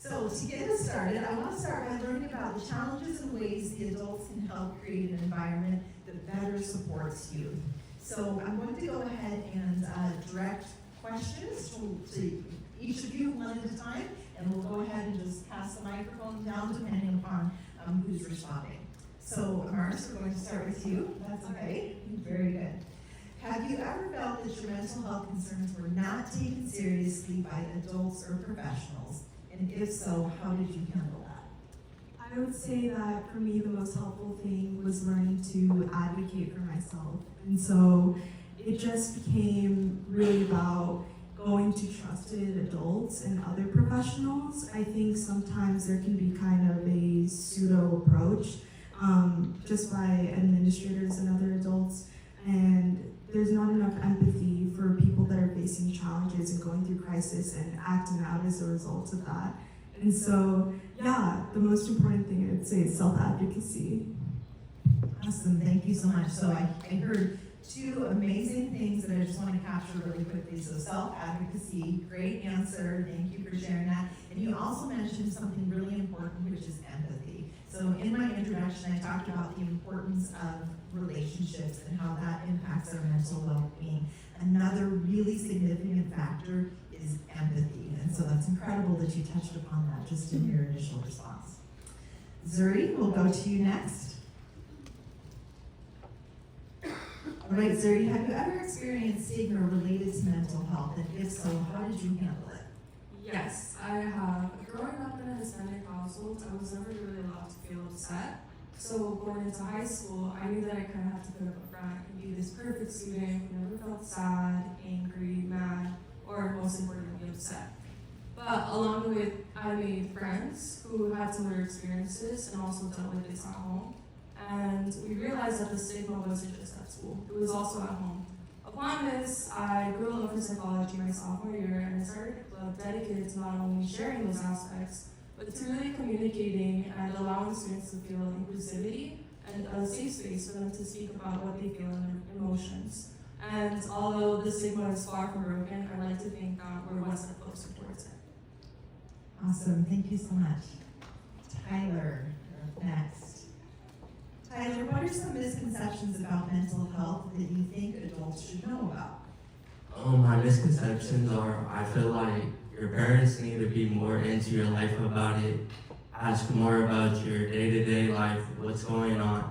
So to get us started, I want to start by learning about the challenges and ways the adults can help create an environment that better supports youth. So I'm going to go ahead and direct questions to each of you one at a time, and we'll go ahead and just pass the microphone down depending upon who's responding. So Mars, we're going to start with you. That's okay. Very good. Have you ever felt that your mental health concerns were not taken seriously by adults or professionals? And if so, how did you handle that? I would say that for me, the most helpful thing was learning to advocate for myself. And so it just became really about going to trusted adults and other professionals. I think sometimes there can be kind of a pseudo approach just by administrators and other adults. And there's not enough empathy for people that are facing challenges and going through crisis and acting out as a result of that. And so, yeah, the most important thing I would say is self-advocacy. Awesome, thank you so much. So I heard two amazing things that I just want to capture really quickly. So self-advocacy, great answer, thank you for sharing that. And you also mentioned something really important, which is empathy. So in my introduction, I talked about the importance of relationships and how that impacts our mental well-being. Another really significant factor is empathy. And so that's incredible that you touched upon that just in your initial response. Zuri, we'll go to you next. All right, Zuri, have you ever experienced stigma related to mental health? And if so, how did you handle it? Yes, I have. Growing up in a Hispanic household, I was never really allowed to feel upset. So going into high school, I knew that I kind of had to put up a front and be this perfect student who never felt sad, angry, mad, or most importantly, upset. But along the way, I made friends who had similar experiences and also dealt with this at home. And we realized that the stigma wasn't just at school, it was also at home. Upon this, I grew a love for psychology my sophomore year, and I started a club dedicated to not only sharing those aspects, but to really communicating and allowing students to feel inclusivity and a safe space for them to speak about what they feel and their emotions. And although the stigma is far from broken, I like to think that we're one step closer towards it. Awesome, thank you so much. Tyler, next. Tyler, what are some misconceptions about mental health that you think adults should know about? My misconceptions are, I feel like your parents need to be more into your life about it, ask more about your day-to-day life, what's going on,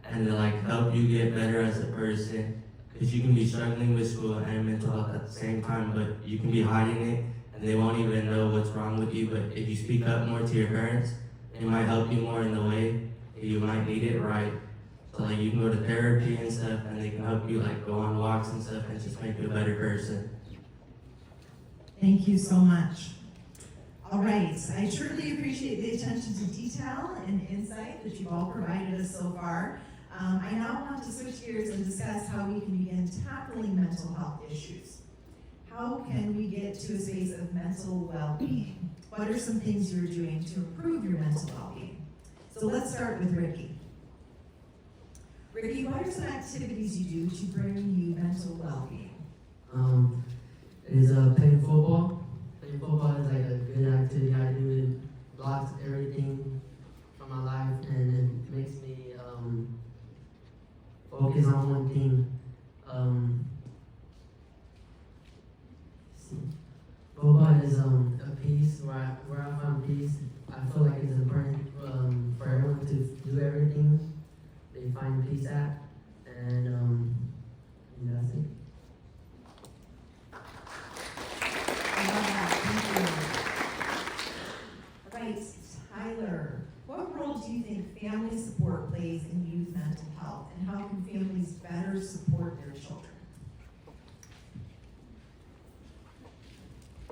and to help you get better as a person. Because you can be struggling with school and mental health at the same time, but you can be hiding it, and they won't even know what's wrong with you. But if you speak up more to your parents, it might help you more in the way that you might need it right. So you can go to therapy and stuff, and they can help you go on walks and stuff, and just make you a better person. Thank you so much. All right, I truly appreciate the attention to detail and insight that you've all provided us so far. I now want to switch gears and discuss how we can begin tackling mental health issues. How can we get to a space of mental well-being? What are some things you're doing to improve your mental well-being? So let's start with Ricky. Ricky, what are some activities you do to bring you mental well-being? Is playing football. Playing football is a good activity I do. It blocks everything from my life, and it makes me focus on one thing. Football is a piece where I find peace. I feel like it's important for everyone to do everything they find peace at, and that's it. Right, Tyler, what role do you think family support plays in youth mental health, and how can families better support their children?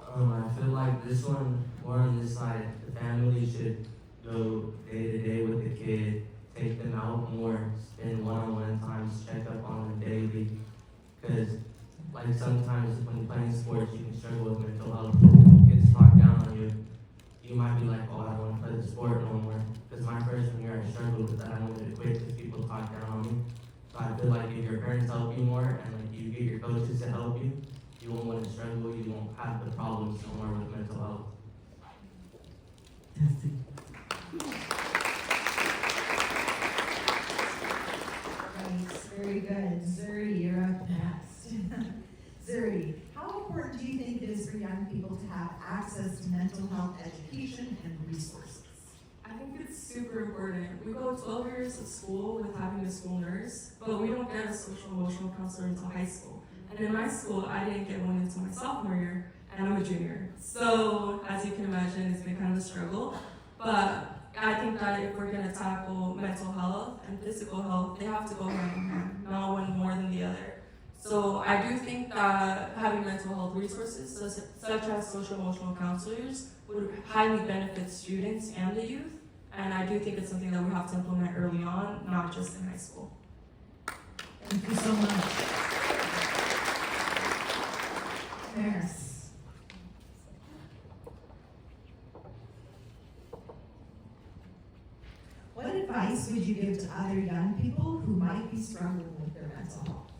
I feel like this one, more on this side, the family should go day to day with the kid, take them out more, spend one-on-one times, check up on them daily. Because sometimes when playing sports, you can struggle with mental health. Kids talk down on you. You might be like, oh, I don't want to play the sport no more. Because my freshman year, I struggled with that. I wanted to quit because people talk down on me. So I feel like if your parents help you more and you get your coaches to help you, you won't want to struggle. You won't have the problems no more with mental health. Right, very good. Zuri, you're up next. Zuri, how important do you think it is for young people to have access to mental health education and resources? I think it's super important. We go 12 years of school with having a school nurse, but we don't get a social emotional counselor until high school. And in my school, I didn't get one until my sophomore year, and I'm a junior. So, as you can imagine, it's been kind of a struggle. But I think that if we're going to tackle mental health and physical health, they have to go hand in hand, not one more than the other. So I do think that having mental health resources, such as social emotional counselors, would highly benefit students and the youth. And I do think it's something that we have to implement early on, not just in high school. Thank you so much. Maris. What advice would you give to other young people who might be struggling with their mental health?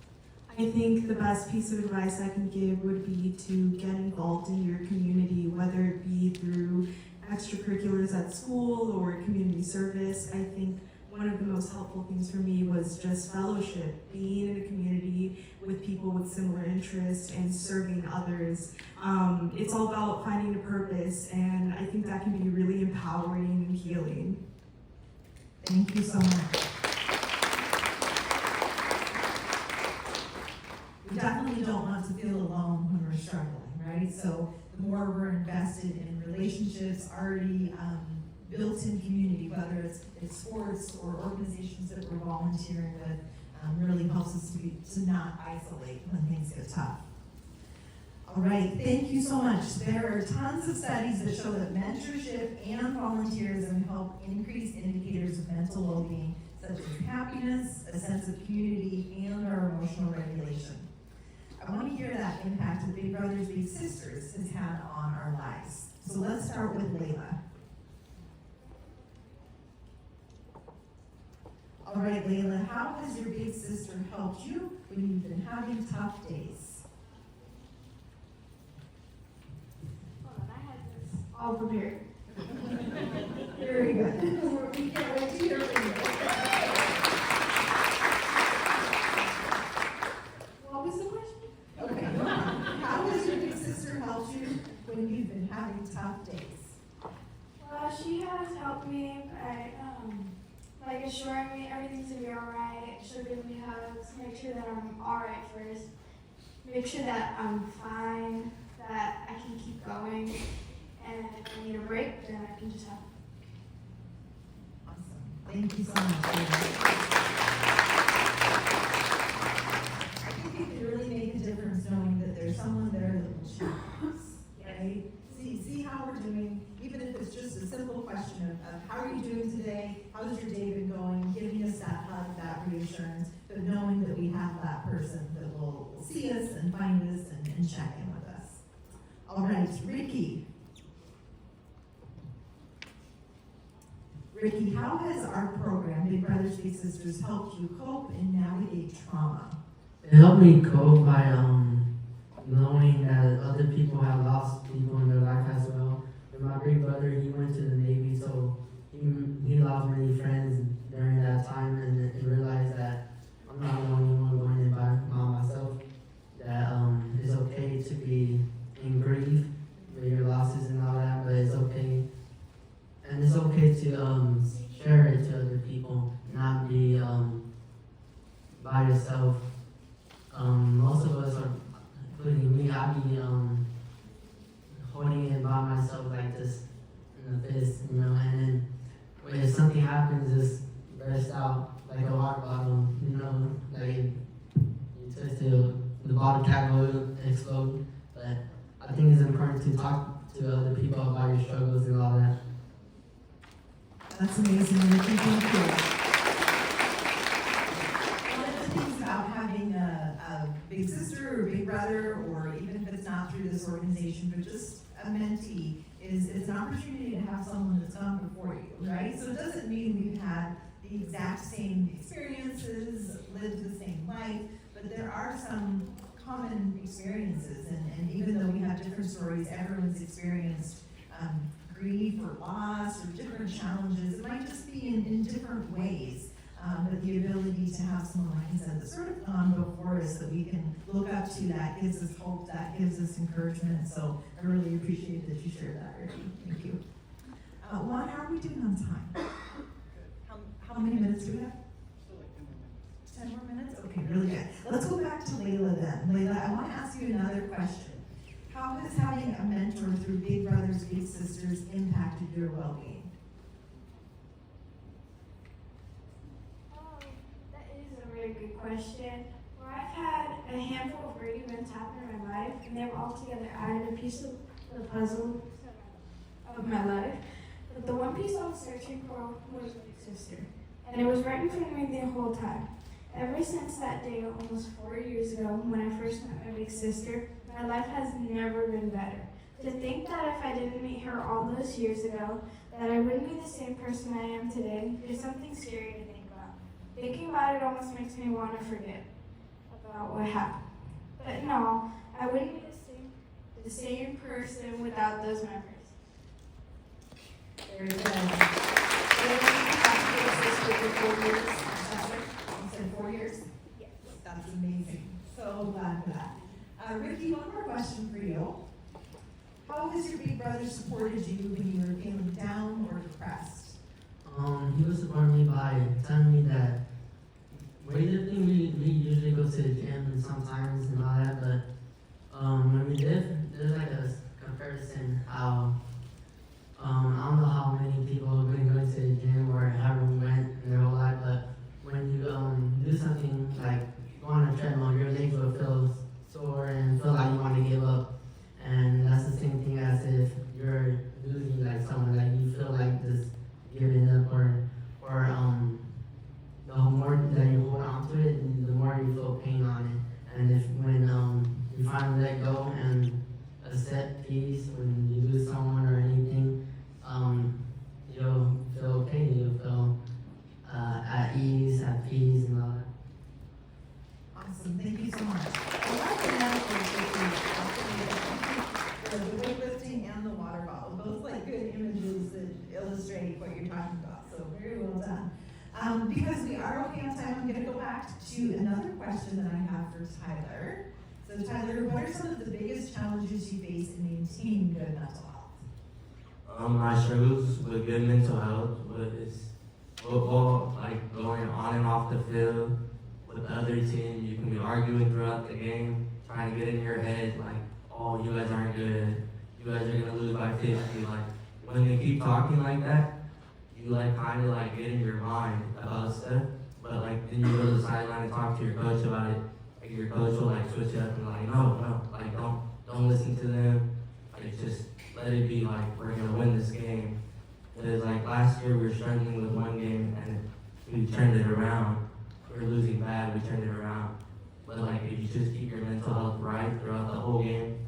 I think the best piece of advice I can give would be to get involved in your community, whether it be through extracurriculars at school or community service. I think one of the most helpful things for me was just fellowship, being in a community with people with similar interests and serving others. It's all about finding a purpose, and I think that can be really empowering and healing. Thank you so much. We definitely don't want to feel alone when we're struggling, right? So the more we're invested in relationships, already built in community, whether it's sports or organizations that we're volunteering with, really helps us to not isolate when things get tough. All right, thank you so much. There are tons of studies that show that mentorship and volunteerism help increase indicators of mental well-being, such as happiness, a sense of community, and our emotional regulation. I want to hear that impact that Big Brothers Big Sisters has had on our lives. So let's start with Layla. All right, Layla, how has your big sister helped you when you've been having tough days? Hold on, I had this all prepared. Very good. We can't wait to hear from you. What was the question? Okay. How has your big sister helped you when you've been having tough days? Well, she has helped me by like assuring me everything's gonna be alright. She'll give me hugs, make sure that I'm alright first, make sure that I'm fine, that I can keep going, and if I need a break, then I can just have. Awesome. Thank you so much. I think it can really make a difference knowing that there's someone there that will check us, right? See how we're doing, even if it's just a simple question of how are you doing today, how's your day been going, giving us that hug, that reassurance, but knowing that we have that person that will see us and find us and check in with us. All right, Ricky. Ricky, how has our program, Big Brothers Big Sisters, helped you cope and navigate trauma? It helped me cope by knowing that other people have lost people in their life as well. And my big brother, he went to the Navy, so he lost many friends during that time, and realized that I'm not the only one going in by myself. That it's okay to be in grief with your losses and all that, but it's okay. And it's okay to share it to other people, not be by yourself. Most of us are, including me, I be holding it by myself like this in the fist, you know, and then when something happens, just burst out like a water bottle, you know, like you twist it, the bottle cap will explode. But I think it's important to talk to other people about your struggles and all that. That's amazing, Ricky. Thank you. One of the things about having a big sister or big brother, or even if it's not through this organization, but just a mentee, is it's an opportunity to have someone that's gone before you, right? So it doesn't mean we've had the exact same experiences, lived the same life, but there are some common experiences, and even though we have different stories, everyone's experienced grief or loss or different challenges. It might just be in different ways. But the ability to have someone, like I said, that's sort of gone before us that we can look up to, that gives us hope, that gives us encouragement. So I really appreciate that you shared that, Ricky. Thank you. Juan, how are we doing on time? How many minutes do we have? 10 more minutes? Okay, really good. Let's go back to Layla then. Layla, I want to ask you another question. How has having a mentor through Big Brothers Big Sisters impacted your well-being? That is a really good question. Well, I've had a handful of great events happen in my life, and they've all together added a piece of the puzzle of my life. But the one piece I was searching for was my big sister, and it was right in front of me the whole time. Ever since that day, almost 4 years ago, when I first met my big sister, my life has never been better. To think that if I didn't meet her all those years ago, that I wouldn't be the same person I am today, is something scary to think about. Thinking about it almost makes me want to forget about what happened. But no, I wouldn't be the same person without those memories. Very good. For 4 years. You said 4 years? Yes. That's amazing. So glad for that. Ricky, one more question for you. How has your big brother supported you when you were feeling down or depressed? He would support me by telling me that weightlifting, we usually go to the gym sometimes and all that, but when we live, there's like a comparison how I don't know how many people have been going to the gym or haven't went in their whole life, but when you do something like go on a treadmill, your legs will feel sore and feel like you want to give up. And that's the same thing as if you're losing like someone, like you feel like just giving up or the more that you hold on to it, the more you feel pain on it. And if when you finally let go and accept peace when you lose someone or anything, you'll feel okay, you'll feel at ease, at peace and all that. Awesome, thank you so much. I love the metaphors, the weightlifting and the water bottle, both like good images that illustrate what you're talking about, so very well done. Because we are okay on time, I'm going to go back to another question that I have for Tyler. So Tyler, what are some of the biggest challenges you face in maintaining good mental health? My struggles with good mental health was football, like going on and off the field with the other team. You can be arguing throughout the game, trying to get in your head like, oh, you guys aren't good. You guys are gonna lose by 50. Like when they keep talking like that, you like kind of like get in your mind about stuff. But like then you go to the sideline and talk to your coach about it. Like your coach will like switch up and like, no, like don't listen to them. Like just let it be, like we're gonna win this game. Because like last year we were struggling with one game and we turned it around. We were losing bad, we turned it around. But like if you just keep your mental health right throughout the whole game,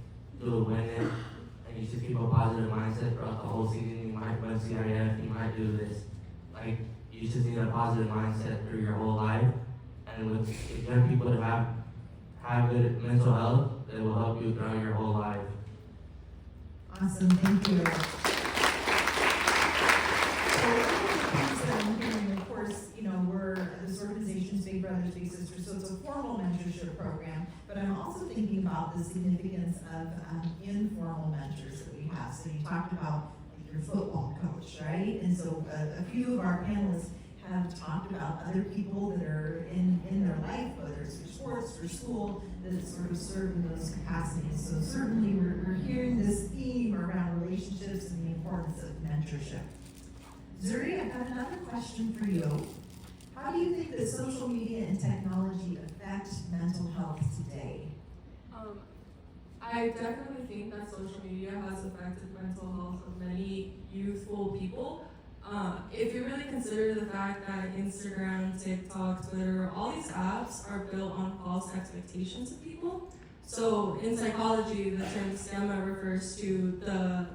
you'll win it. And you just keep a positive mindset throughout the whole season. You might win CIF, you might do this. Like you just need a positive mindset through your whole life. And with young people to have good mental health, it will help you throughout your whole life. Awesome, thank you. So one of the things that I'm hearing, of course, we're this organization's Big Brothers Big Sisters, so it's a formal mentorship program, but I'm also thinking about the significance of informal mentors that we have. So you talked about your football coach, right? And so a few of our panelists have talked about other people that are in their life, whether it's for sports or school, that sort of serve in those capacities. So certainly we're hearing this theme around relationships and the importance of mentorship. Zuri, I've got another question for you. How do you think that social media and technology affect mental health today? I definitely think that social media has affected mental health of many youthful people. If you really consider the fact that Instagram, TikTok, Twitter, all these apps are built on false expectations of people. So in psychology, the term stigma refers to the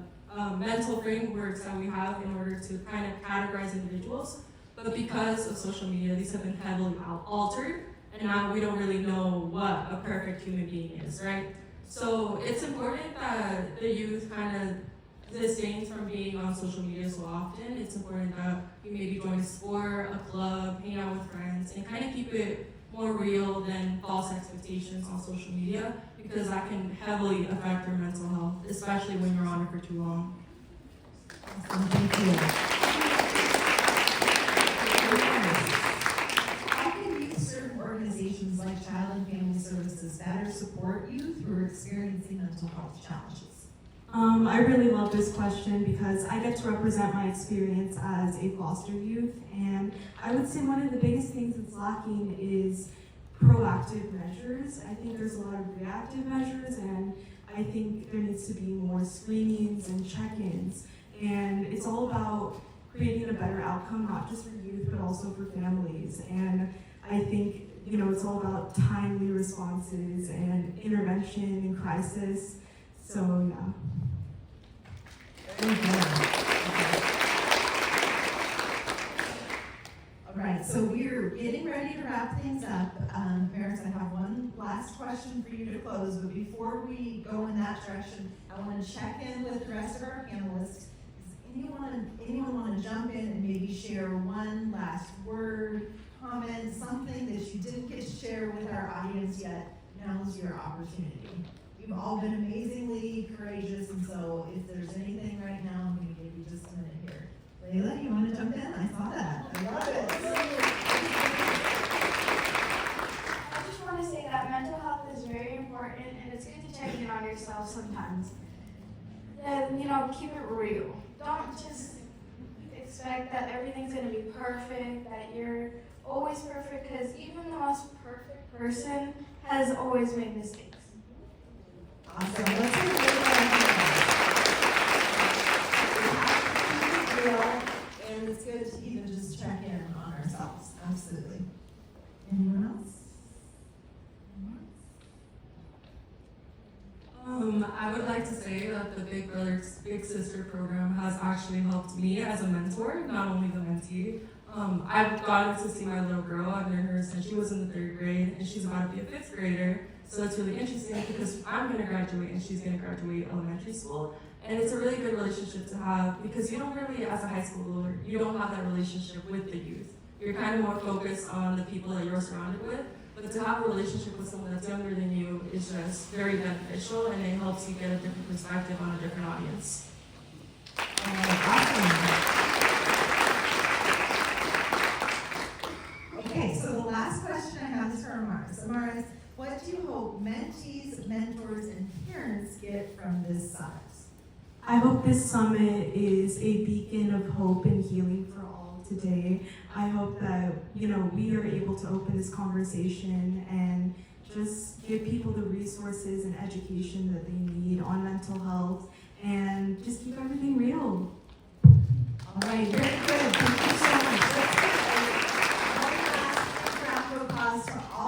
mental frameworks that we have in order to kind of categorize individuals. But because of social media, these have been heavily altered, and now we don't really know what a perfect human being is, right? So it's important that the youth kind of disdains from being on social media so often, it's important that you maybe join a sport, a club, hang out with friends, and kind of keep it more real than false expectations on social media, because that can heavily affect your mental health, especially when you're on it for too long. Awesome, thank you. How can youth-served organizations like Child and Family Services better support youth who are experiencing mental health challenges? I really love this question because I get to represent my experience as a foster youth, and I would say one of the biggest things that's lacking is proactive measures. I think there's a lot of reactive measures, and I think there needs to be more screenings and check-ins, and it's all about creating a better outcome, not just for youth, but also for families. And I think, it's all about timely responses and intervention in crisis. So, yeah. Very good. All right, so we're getting ready to wrap things up. Parents, I have one last question for you to close, but before we go in that direction, I want to check in with the rest of our panelists. Does anyone want to jump in and maybe share one last word, comment, something that you didn't get to share with our audience yet? Now's your opportunity. You've all been amazingly courageous, and so if there's anything right now, I'm going to give you just a minute here. Layla, you want to jump in? I saw that. I love it. I just want to say that mental health is very important, and it's good to check in on yourself sometimes. Then, keep it real. Don't just expect that everything's going to be perfect, that you're always perfect, because even the most perfect person has always made mistakes. Awesome. Let's hear it for real, and it's good to even just check in on ourselves. Absolutely. Anyone else? I would like to say that the Big Brother Big Sister program has actually helped me as a mentor, not only the mentee. I've gotten to see my little girl. I've known her since she was in the 3rd grade, and she's about to be a 5th grader. So it's really interesting because I'm going to graduate and she's going to graduate elementary school. And it's a really good relationship to have because you don't really, as a high schooler, you don't have that relationship with the youth. You're kind of more focused on the people that you're surrounded with. But to have a relationship with someone that's younger than you is just very beneficial, and it helps you get a different perspective on a different audience. Awesome. Okay, so the last question I have is for Amaris. Amaris, what do you hope mentees, mentors, and parents get from this summit? I hope this summit is a beacon of hope and healing for all today. I hope that, we are able to open this conversation and just give people the resources and education that they need on mental health and just keep everything real. All right, very good. Thank you so much. Let's give a one last round of applause for all